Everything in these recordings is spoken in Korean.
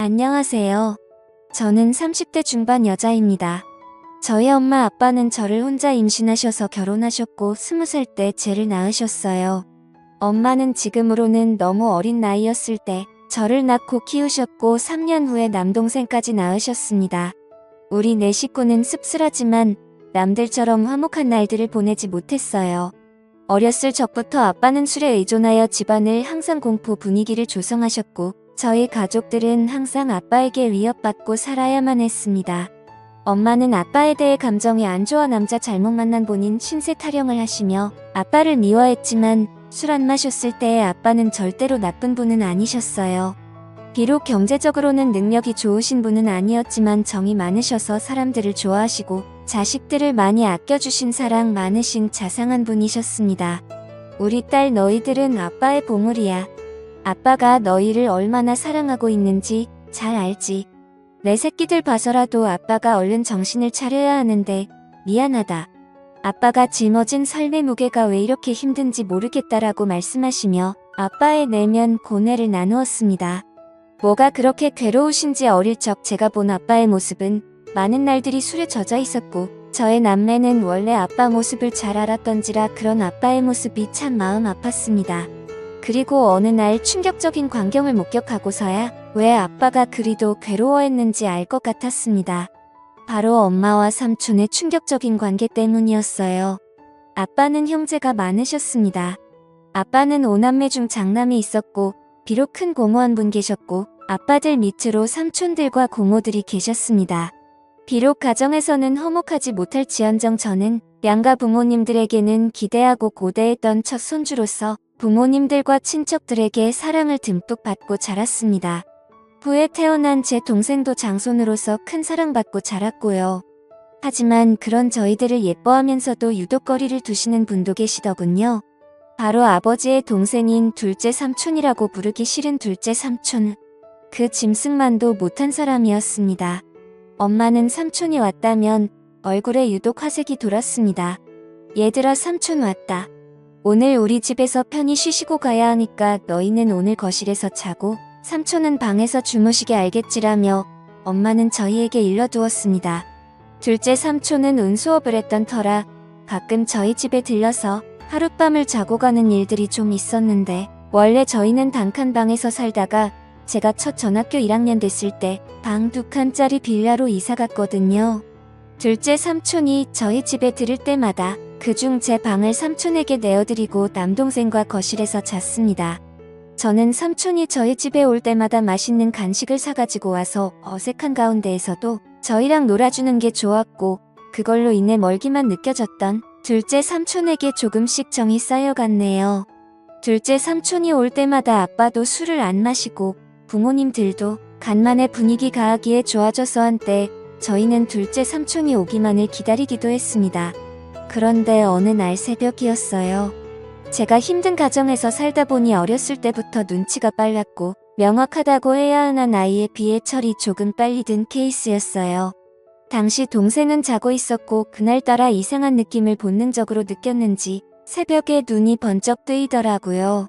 안녕하세요. 저는 30대 중반 여자입니다. 저희 엄마 아빠는 저를 혼자 임신하셔서 결혼하셨고 20살 때 쟤를 낳으셨어요. 엄마는 지금으로는 너무 어린 나이였을 때 저를 낳고 키우셨고 3년 후에 남동생까지 낳으셨습니다. 우리 네 식구는 씁쓸하지만 남들처럼 화목한 날들을 보내지 못했어요. 어렸을 적부터 아빠는 술에 의존하여 집안을 항상 공포 분위기를 조성하셨고 저희 가족들은 항상 아빠에게 위협받고 살아야만 했습니다. 엄마는 아빠에 대해 감정이 안 좋아 남자 잘못 만난 본인 신세 타령을 하시며 아빠를 미워했지만 술 안 마셨을 때의 아빠는 절대로 나쁜 분은 아니셨어요. 비록 경제적으로는 능력이 좋으신 분은 아니었지만 정이 많으셔서 사람들을 좋아하시고 자식들을 많이 아껴주신 사랑 많으신 자상한 분이셨습니다. 우리 딸 너희들은 아빠의 보물이야. 아빠가 너희를 얼마나 사랑하고 있는지 잘 알지. 내 새끼들 봐서라도 아빠가 얼른 정신을 차려야 하는데 미안하다. 아빠가 짊어진 삶의 무게가 왜 이렇게 힘든지 모르겠다라고 말씀하시며 아빠의 내면 고뇌를 나누었습니다. 뭐가 그렇게 괴로우신지 어릴 적 제가 본 아빠의 모습은 많은 날들이 술에 젖어 있었고 저의 남매는 원래 아빠 모습을 잘 알았던지라 그런 아빠의 모습이 참 마음 아팠습니다. 그리고 어느 날 충격적인 광경을 목격하고서야 왜 아빠가 그리도 괴로워했는지 알 것 같았습니다. 바로 엄마와 삼촌의 충격적인 관계 때문이었어요. 아빠는 형제가 많으셨습니다. 아빠는 5남매 중 장남이 있었고 비록 큰 고모 한 분 계셨고 아빠들 밑으로 삼촌들과 고모들이 계셨습니다. 비록 가정에서는 화목하지 못할지언정 저는 양가 부모님들에게는 기대하고 고대했던 첫 손주로서 부모님들과 친척들에게 사랑을 듬뿍 받고 자랐습니다. 후에 태어난 제 동생도 장손으로서 큰 사랑받고 자랐고요. 하지만 그런 저희들을 예뻐하면서도 유독거리를 두시는 분도 계시더군요. 바로 아버지의 동생인 둘째 삼촌이라고 부르기 싫은 둘째 삼촌. 그 짐승만도 못한 사람이었습니다. 엄마는 삼촌이 왔다면 얼굴에 유독 화색이 돌았습니다. 얘들아 삼촌 왔다. 오늘 우리 집에서 편히 쉬시고 가야 하니까 너희는 오늘 거실에서 자고 삼촌은 방에서 주무시게 알겠지라며 엄마는 저희에게 일러두었습니다. 둘째 삼촌은 운수업을 했던 터라 가끔 저희 집에 들려서 하룻밤을 자고 가는 일들이 좀 있었는데 원래 저희는 단칸방에서 살다가 제가 첫 전학교 1학년 됐을 때 방 2칸짜리 빌라로 이사 갔거든요. 둘째 삼촌이 저희 집에 들을 때마다 그중 제 방을 삼촌에게 내어드리고 남동생과 거실에서 잤습니다. 저는 삼촌이 저희 집에 올 때마다 맛있는 간식을 사가지고 와서 어색한 가운데에서도 저희랑 놀아주는 게 좋았고 그걸로 인해 멀기만 느껴졌던 둘째 삼촌에게 조금씩 정이 쌓여갔네요. 둘째 삼촌이 올 때마다 아빠도 술을 안 마시고 부모님들도 간만에 분위기가 하기에 좋아져서 한때 저희는 둘째 삼촌이 오기만을 기다리기도 했습니다. 그런데 어느 날 새벽이었어요. 제가 힘든 가정에서 살다 보니 어렸을 때부터 눈치가 빨랐고 명확하다고 해야 하나 나이에 비해 철이 조금 빨리 든 케이스였어요. 당시 동생은 자고 있었고 그날따라 이상한 느낌을 본능적으로 느꼈는지 새벽에 눈이 번쩍 뜨이더라고요.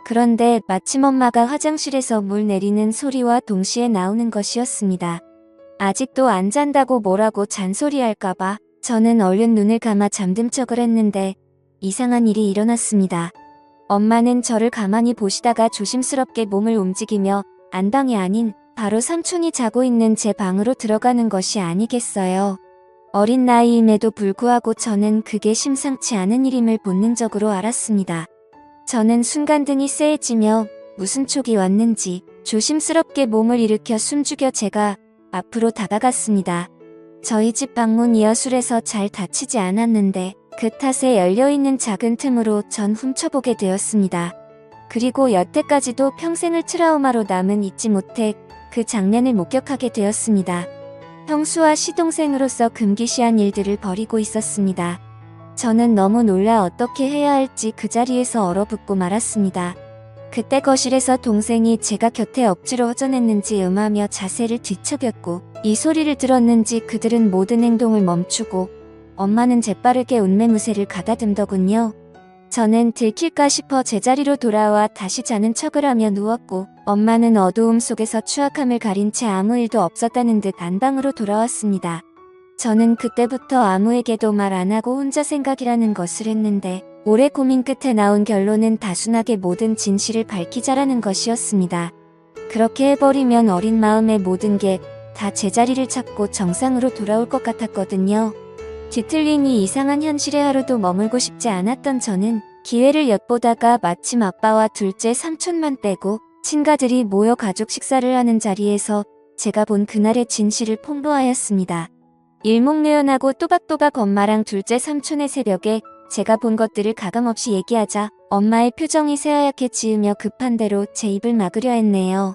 그런데 마침 엄마가 화장실에서 물 내리는 소리와 동시에 나오는 것이었습니다. 아직도 안 잔다고 뭐라고 잔소리할까봐 저는 얼른 눈을 감아 잠든 척을 했는데 이상한 일이 일어났습니다. 엄마는 저를 가만히 보시다가 조심스럽게 몸을 움직이며 안방이 아닌 바로 삼촌이 자고 있는 제 방으로 들어가는 것이 아니겠어요. 어린 나이임에도 불구하고 저는 그게 심상치 않은 일임을 본능적으로 알았습니다. 저는 순간 등이 쎄해지며 무슨 촉이 왔는지 조심스럽게 몸을 일으켜 숨죽여 제가 앞으로 다가갔습니다. 저희 집 방문 이어술에서 잘 닫히지 않았는데 그 탓에 열려있는 작은 틈으로 전 훔쳐보게 되었습니다. 그리고 여태까지도 평생을 트라우마로 남은 잊지 못해 그 장면을 목격하게 되었습니다. 형수와 시동생으로서 금기시한 일들을 벌이고 있었습니다. 저는 너무 놀라 어떻게 해야 할지 그 자리에서 얼어붙고 말았습니다. 그때 거실에서 동생이 제가 곁에 억지로 허전했는지 음하며 자세를 뒤척였고 이 소리를 들었는지 그들은 모든 행동을 멈추고 엄마는 재빠르게 운매무새를 가다듬더군요. 저는 들킬까 싶어 제자리로 돌아와 다시 자는 척을 하며 누웠고 엄마는 어두움 속에서 추악함을 가린 채 아무 일도 없었다는 듯 안방으로 돌아왔습니다. 저는 그때부터 아무에게도 말 안 하고 혼자 생각이라는 것을 했는데 오래 고민 끝에 나온 결론은 단순하게 모든 진실을 밝히자라는 것이었습니다. 그렇게 해버리면 어린 마음의 모든 게 다 제자리를 찾고 정상으로 돌아올 것 같았거든요. 뒤틀린 이 이상한 현실에 하루도 머물고 싶지 않았던 저는 기회를 엿보다가 마침 아빠와 둘째 삼촌만 빼고 친가들이 모여 가족 식사를 하는 자리에서 제가 본 그날의 진실을 폭로하였습니다. 일목요연하고 또박또박 엄마랑 둘째 삼촌의 새벽에 제가 본 것들을 가감없이 얘기하자 엄마의 표정이 새하얗게 지으며 급한 대로 제 입을 막으려 했네요.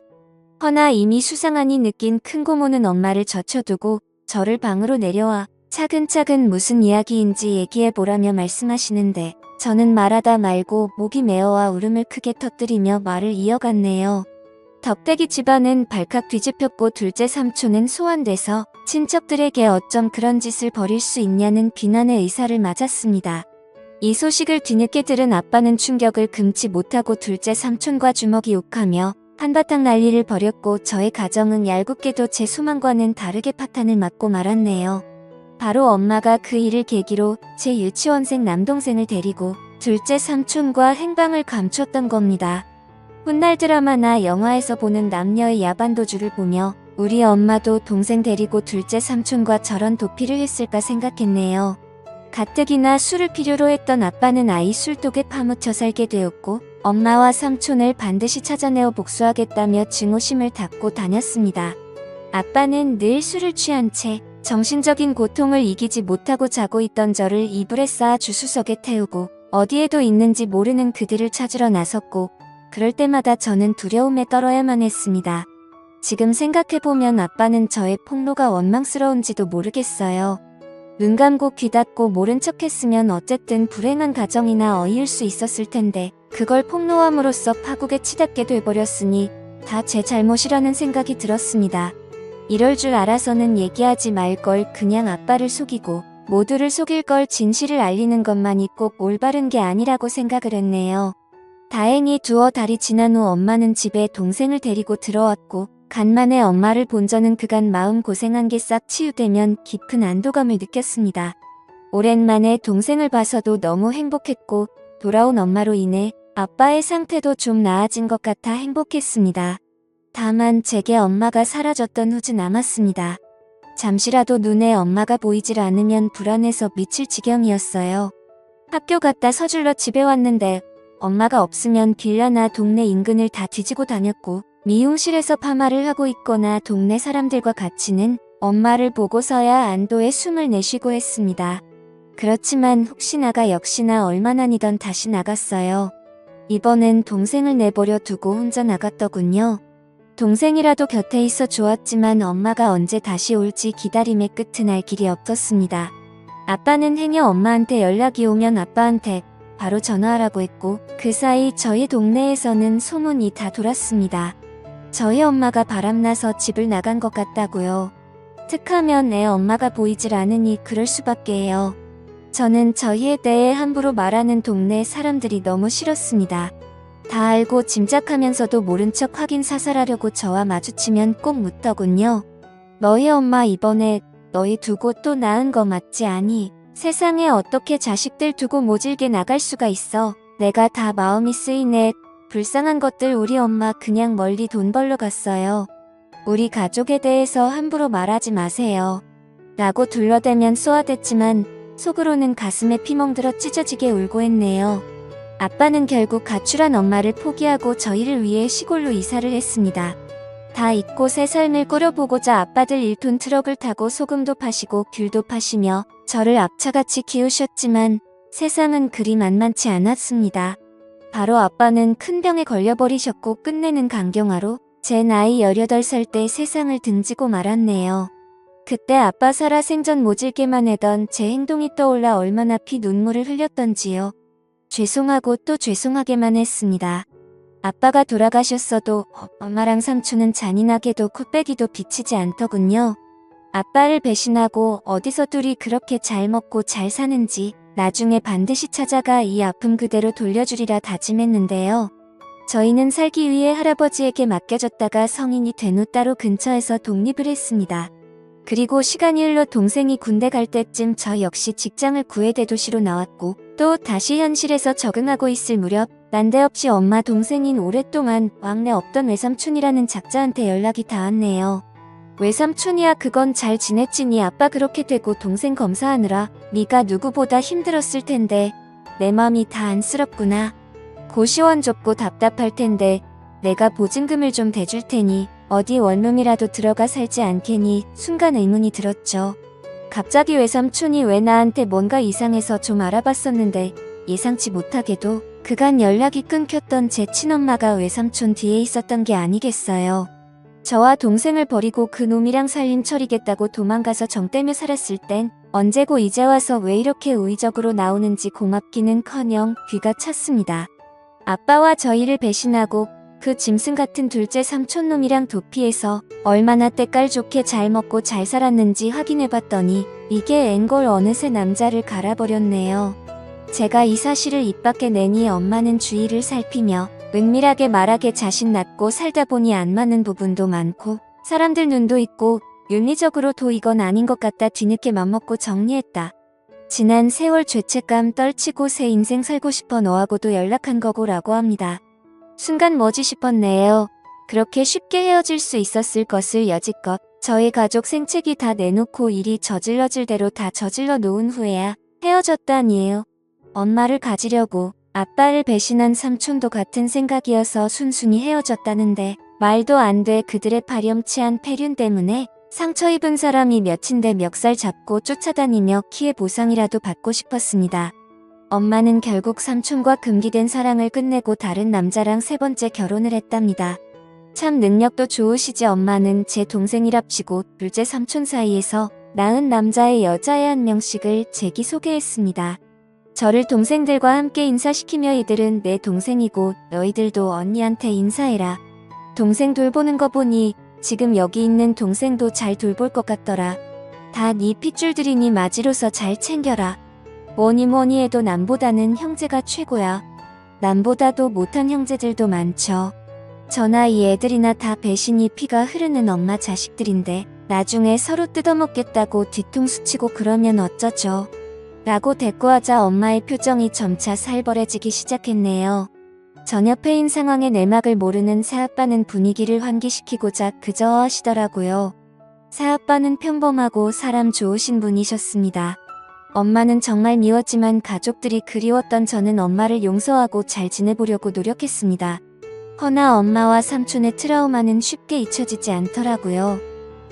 허나 이미 수상하니 느낀 큰 고모는 엄마를 젖혀두고 저를 방으로 내려와 차근차근 무슨 이야기인지 얘기해보라며 말씀하시는데 저는 말하다 말고 목이 메어와 울음을 크게 터뜨리며 말을 이어갔네요. 덕대기 집안은 발칵 뒤집혔고 둘째 삼촌은 소환돼서 친척들에게 어쩜 그런 짓을 벌일 수 있냐는 비난의 의사를 맞았습니다. 이 소식을 뒤늦게 들은 아빠는 충격을 금치 못하고 둘째 삼촌과 주먹이 욱하며 한바탕 난리를 벌였고 저의 가정은 얄궂게도 제 소망과는 다르게 파탄을 맞고 말았네요. 바로 엄마가 그 일을 계기로 제 유치원생 남동생을 데리고 둘째 삼촌과 행방을 감췄던 겁니다. 훗날 드라마나 영화에서 보는 남녀의 야반도주를 보며 우리 엄마도 동생 데리고 둘째 삼촌과 저런 도피를 했을까 생각했네요. 가뜩이나 술을 필요로 했던 아빠는 아이 술독에 파묻혀 살게 되었고 엄마와 삼촌을 반드시 찾아내어 복수하겠다며 증오심을 닦고 다녔습니다. 아빠는 늘 술을 취한 채 정신적인 고통을 이기지 못하고 자고 있던 저를 이불에 쌓아 주수석에 태우고 어디에도 있는지 모르는 그들을 찾으러 나섰고 그럴 때마다 저는 두려움에 떨어야만 했습니다. 지금 생각해보면 아빠는 저의 폭로가 원망스러운지도 모르겠어요. 눈 감고 귀 닫고 모른 척했으면 어쨌든 불행한 가정이나 어이을 수 있었을 텐데 그걸 폭로함으로써 파국에 치닫게 돼버렸으니 다 제 잘못이라는 생각이 들었습니다. 이럴 줄 알아서는 얘기하지 말 걸 그냥 아빠를 속이고 모두를 속일 걸 진실을 알리는 것만이 꼭 올바른 게 아니라고 생각을 했네요. 다행히 두어 달이 지난 후 엄마는 집에 동생을 데리고 들어왔고 간만에 엄마를 본 저는 그간 마음 고생한 게 싹 치유되면 깊은 안도감을 느꼈습니다. 오랜만에 동생을 봐서도 너무 행복했고 돌아온 엄마로 인해 아빠의 상태도 좀 나아진 것 같아 행복했습니다. 다만 제게 엄마가 사라졌던 후는 남았습니다. 잠시라도 눈에 엄마가 보이질 않으면 불안해서 미칠 지경이었어요. 학교 갔다 서둘러 집에 왔는데 엄마가 없으면 빌라나 동네 인근을 다 뒤지고 다녔고 미용실에서 파마를 하고 있거나 동네 사람들과 같이는 엄마를 보고서야 안도의 숨을 내쉬고 했습니다. 그렇지만 혹시나가 역시나 얼마나니던 다시 나갔어요. 이번엔 동생을 내버려 두고 혼자 나갔더군요. 동생이라도 곁에 있어 좋았지만 엄마가 언제 다시 올지 기다림의 끝은 알 길이 없었습니다. 아빠는 행여 엄마한테 연락이 오면 아빠한테 바로 전화하라고 했고 그 사이 저희 동네에서는 소문이 다 돌았습니다. 저희 엄마가 바람나서 집을 나간 것 같다고요. 툭하면 애 엄마가 보이질 않으니 그럴 수밖에 해요. 저는 저희에 대해 함부로 말하는 동네 사람들이 너무 싫었습니다. 다 알고 짐작하면서도 모른 척 확인 사살하려고 저와 마주치면 꼭 묻더군요. 너희 엄마 이번에 너희 두고 또 낳은 거 맞지 않니? 세상에 어떻게 자식들 두고 모질게 나갈 수가 있어. 내가 다 마음이 쓰이네. 불쌍한 것들 우리 엄마 그냥 멀리 돈 벌러 갔어요. 우리 가족에 대해서 함부로 말하지 마세요. 라고 둘러대면 쏘아댔지만 속으로는 가슴에 피멍들어 찢어지게 울고 했네요. 아빠는 결국 가출한 엄마를 포기하고 저희를 위해 시골로 이사를 했습니다. 다 잊고 새 삶을 꾸려보고자 아빠들 1톤 트럭을 타고 소금도 파시고 귤도 파시며 저를 악착같이 키우셨지만 세상은 그리 만만치 않았습니다. 바로 아빠는 큰 병에 걸려버리셨고 끝내는 간경화로 제 나이 18살 때 세상을 등지고 말았네요. 그때 아빠 살아 생전 모질게만 해던 제 행동이 떠올라 얼마나 피 눈물을 흘렸던지요. 죄송하고 또 죄송하게만 했습니다. 아빠가 돌아가셨어도 엄마랑 삼촌은 잔인하게도 코빼기도 비치지 않더군요. 아빠를 배신하고 어디서 둘이 그렇게 잘 먹고 잘 사는지 나중에 반드시 찾아가 이 아픔 그대로 돌려주리라 다짐했는데요. 저희는 살기 위해 할아버지에게 맡겨졌다가 성인이 된 후 따로 근처에서 독립을 했습니다. 그리고 시간이 흘러 동생이 군대 갈 때쯤 저 역시 직장을 구해 대도시로 나왔고 또 다시 현실에서 적응하고 있을 무렵 난데없이 엄마 동생인 오랫동안 왕래 없던 외삼촌이라는 작자한테 연락이 닿았네요. 외삼촌이야 그건 잘 지냈지 네 아빠 그렇게 되고 동생 검사하느라 네가 누구보다 힘들었을 텐데 내 맘이 다 안쓰럽구나. 고시원 좁고 답답할 텐데 내가 보증금을 좀 대줄 테니 어디 원룸이라도 들어가 살지 않겠니? 순간 의문이 들었죠. 갑자기 외삼촌이 왜 나한테 뭔가 이상해서 좀 알아봤었는데 예상치 못하게도 그간 연락이 끊겼던 제 친엄마가 외삼촌 뒤에 있었던 게 아니겠어요. 저와 동생을 버리고 그 놈이랑 살림 처리겠다고 도망가서 정 떼며 살았을 땐 언제고 이제 와서 왜 이렇게 우의적으로 나오는지 고맙기는커녕 귀가 찼습니다. 아빠와 저희를 배신하고 그 짐승 같은 둘째 삼촌놈이랑 도피해서 얼마나 때깔 좋게 잘 먹고 잘 살았는지 확인해봤더니 이게 앵걸 어느새 남자를 갈아버렸네요. 제가 이 사실을 입 밖에 내니 엄마는 주위를 살피며 은밀하게 말하게 자신 낳고 살다 보니 안 맞는 부분도 많고 사람들 눈도 있고 윤리적으로도 이건 아닌 것 같다 뒤늦게 맘먹고 정리했다. 지난 세월 죄책감 떨치고 새 인생 살고 싶어 너하고도 연락한 거고 라고 합니다. 순간 뭐지 싶었네요. 그렇게 쉽게 헤어질 수 있었을 것을 여지껏 저희 가족 생채기 다 내놓고 일이 저질러질 대로 다 저질러 놓은 후에야 헤어졌다니에요. 엄마를 가지려고 아빠를 배신한 삼촌도 같은 생각이어서 순순히 헤어졌다는데 말도 안 돼. 그들의 파렴치한 패륜 때문에 상처 입은 사람이 몇인데 멱살 잡고 쫓아다니며 키의 보상이라도 받고 싶었습니다. 엄마는 결국 삼촌과 금기된 사랑을 끝내고 다른 남자랑 세 번째 결혼을 했답니다. 참 능력도 좋으시지. 엄마는 제 동생이랍시고 둘째 삼촌 사이에서 낳은 남자의 여자애 한 명씩을 제기 소개했습니다. 저를 동생들과 함께 인사시키며 이들은 내 동생이고 너희들도 언니한테 인사해라. 동생 돌보는 거 보니 지금 여기 있는 동생도 잘 돌볼 것 같더라. 다 네 핏줄들이니 마지로서 잘 챙겨라. 뭐니 뭐니 해도 남보다는 형제가 최고야. 남보다도 못한 형제들도 많죠. 저나 이 애들이나 다 배신이 피가 흐르는 엄마 자식들인데 나중에 서로 뜯어먹겠다고 뒤통수 치고 그러면 어쩌죠. 라고 대꾸하자 엄마의 표정이 점차 살벌해지기 시작했네요. 전혀 패인 상황의 내막을 모르는 새아빠는 분위기를 환기시키고자 그저 하시더라고요. 새아빠는 평범하고 사람 좋으신 분이셨습니다. 엄마는 정말 미웠지만 가족들이 그리웠던 저는 엄마를 용서하고 잘 지내보려고 노력했습니다. 허나 엄마와 삼촌의 트라우마는 쉽게 잊혀지지 않더라고요.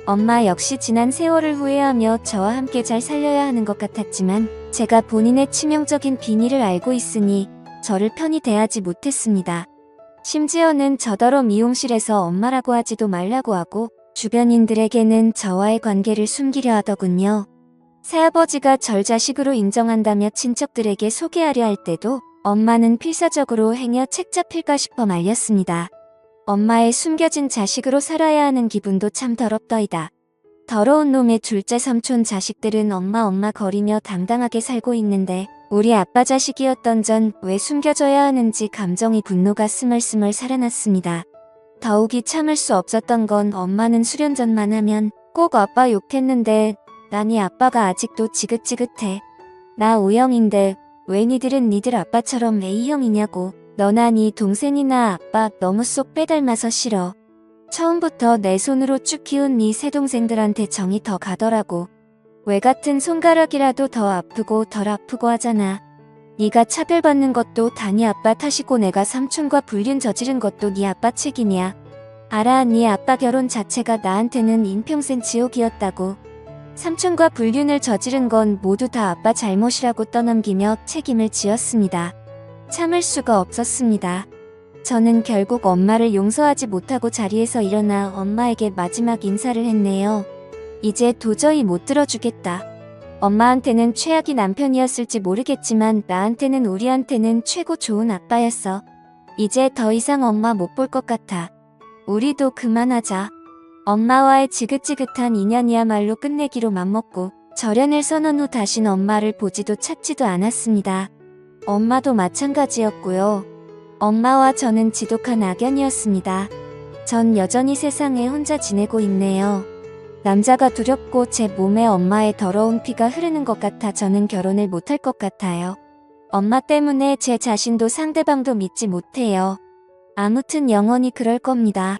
엄마 역시 지난 세월을 후회하며 저와 함께 잘 살려야 하는 것 같았지만 제가 본인의 치명적인 비밀을 알고 있으니 저를 편히 대하지 못했습니다. 심지어는 저더러 미용실에서 엄마라고 하지도 말라고 하고 주변인들에게는 저와의 관계를 숨기려 하더군요. 새아버지가 절 자식으로 인정한다며 친척들에게 소개하려 할 때도 엄마는 필사적으로 행여 책 잡힐까 싶어 말렸습니다. 엄마의 숨겨진 자식으로 살아야 하는 기분도 참 더럽더이다. 더러운 놈의 둘째 삼촌 자식들은 엄마 거리며 당당하게 살고 있는데 우리 아빠 자식이었던 전 왜 숨겨져야 하는지 감정이 분노가 스멀스멀 살아났습니다. 더욱이 참을 수 없었던 건 엄마는 수련전만 하면 꼭 아빠 욕했는데 나니 아빠가 아직도 지긋지긋해. 나 O형인데 왜 니들은 니들 아빠처럼 A형이냐고. 너나 니 동생이나 아빠 너무 쏙 빼닮아서 싫어. 처음부터 내 손으로 쭉 키운 니 새동생들한테 정이 더 가더라고. 왜 같은 손가락이라도 더 아프고 덜 아프고 하잖아. 니가 차별받는 것도 다 니 아빠 탓이고 내가 삼촌과 불륜 저지른 것도 니 아빠 책임이야. 알아, 니 아빠 결혼 자체가 나한테는 인평생 지옥이었다고. 삼촌과 불륜을 저지른 건 모두 다 아빠 잘못이라고 떠넘기며 책임을 지었습니다. 참을 수가 없었습니다. 저는 결국 엄마를 용서하지 못하고 자리에서 일어나 엄마에게 마지막 인사를 했네요. 이제 도저히 못 들어주겠다. 엄마한테는 최악의 남편이었을지 모르겠지만 나한테는 우리한테는 최고 좋은 아빠였어. 이제 더 이상 엄마 못 볼 것 같아. 우리도 그만하자. 엄마와의 지긋지긋한 인연이야말로 끝내기로 맘먹고 절연을 선언 후 다신 엄마를 보지도 찾지도 않았습니다. 엄마도 마찬가지였고요. 엄마와 저는 지독한 악연이었습니다. 전 여전히 세상에 혼자 지내고 있네요. 남자가 두렵고 제 몸에 엄마의 더러운 피가 흐르는 것 같아 저는 결혼을 못할 것 같아요. 엄마 때문에 제 자신도 상대방도 믿지 못해요. 아무튼 영원히 그럴 겁니다.